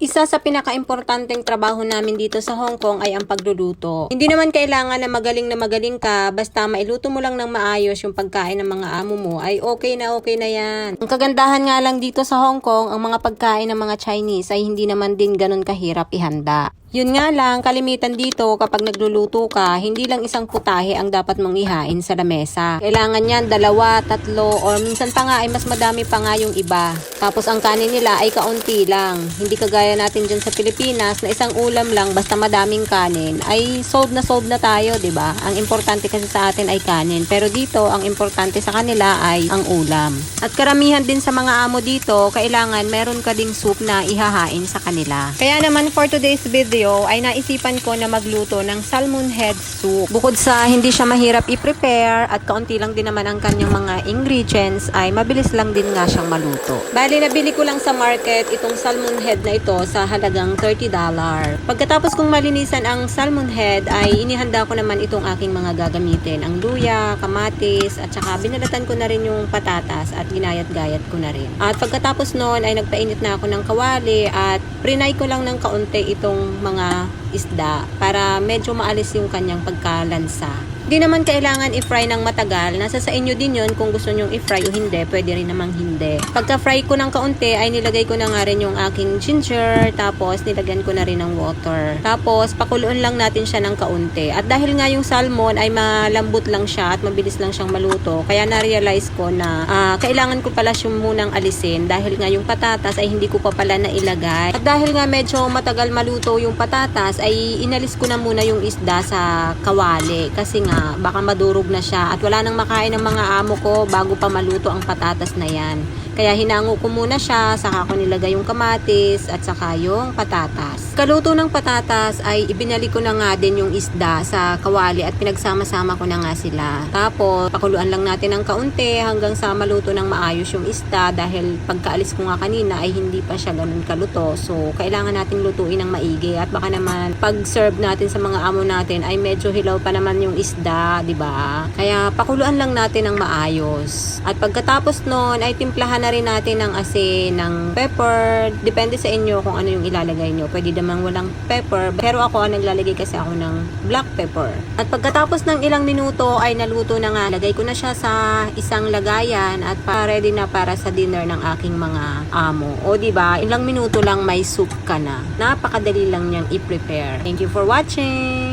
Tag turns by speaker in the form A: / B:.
A: Isa sa pinaka-importanteng trabaho namin dito sa Hong Kong ay ang pagluluto. Hindi naman kailangan na magaling ka, basta mailuto mo lang ng maayos yung pagkain ng mga amo mo ay okay na yan. Ang kagandahan nga lang dito sa Hong Kong, ang mga pagkain ng mga Chinese ay hindi naman din ganun kahirap ihanda. Yun nga lang, kalimitan dito kapag nagluluto ka, hindi lang isang putahe ang dapat mong ihain sa lamesa. Kailangan yan 2, 3, or minsan pa nga ay mas madami pa nga yung iba. Tapos ang kanin nila ay kaunti lang. Hindi kagaya natin dyan sa Pilipinas na isang ulam lang basta madaming kanin ay sold na tayo, 'di ba? Ang importante kasi sa atin ay kanin. Pero dito, ang importante sa kanila ay ang ulam. At karamihan din sa mga amo dito, kailangan meron ka ding soup na ihahain sa kanila. Kaya naman for today's video, ay naisipan ko na magluto ng salmon head soup. Bukod sa hindi siya mahirap i-prepare at kaunti lang din naman ang kanyang mga ingredients, ay mabilis lang din nga siyang maluto. Bali, nabili ko lang sa market itong salmon head na ito sa halagang $30. Pagkatapos kong malinisan ang salmon head, ay inihanda ko naman itong aking mga gagamitin. Ang luya, kamatis, at saka binalatan ko na rin yung patatas at ginayat-gayat ko na rin. At pagkatapos noon ay nagpainit na ako ng kawali at prinay ko lang ng kaunti itong mga isda para medyo maalis yung kanyang pagkalansa. Hindi naman kailangan i-fry ng matagal. Nasa sa inyo din yun kung gusto nyong i-fry o hindi. Pwede rin namang hindi. Pagka-fry ko ng kaunti ay nilagay ko na nga rin yung aking ginger. Tapos nilagyan ko na rin ng water. Tapos pakuluan lang natin siya ng kaunti. At dahil nga yung salmon ay malambot lang siya at mabilis lang siyang maluto. Kaya na-realize ko na kailangan ko pala siyang munang alisin. Dahil nga yung patatas ay hindi ko pa pala nailagay. At dahil nga medyo matagal maluto yung patatas ay inalis ko na muna yung isda sa kawali. Kasi nga baka madurog na siya at wala nang makain ng mga amo ko bago pa maluto ang patatas na yan. Kaya hinango ko muna siya, saka ko nilagay yung kamatis at saka yung patatas. Kaluto ng patatas ay ibinalik ko na nga din yung isda sa kawali at pinagsama-sama ko na nga sila. Tapos pakuluan lang natin ng kaunti hanggang sa maluto ng maayos yung isda dahil pagkaalis ko nga kanina ay hindi pa siya ganun kaluto. So kailangan nating lutuin ng maigi at baka naman pag-serve natin sa mga amo natin ay medyo hilaw pa naman yung isda, 'di ba? Kaya pakuluan lang natin ng maayos. At pagkatapos noon ay timplahan na rin natin ng asin, ng pepper. Depende sa inyo kung ano yung ilalagay nyo. Pwede naman walang pepper. Pero ako, naglalagay kasi ako ng black pepper. At pagkatapos ng ilang minuto ay naluto na nga. Lagay ko na siya sa isang lagayan at ready na para sa dinner ng aking mga amo. O diba, ilang minuto lang may soup ka na. Napakadali lang niyang i-prepare. Thank you for watching!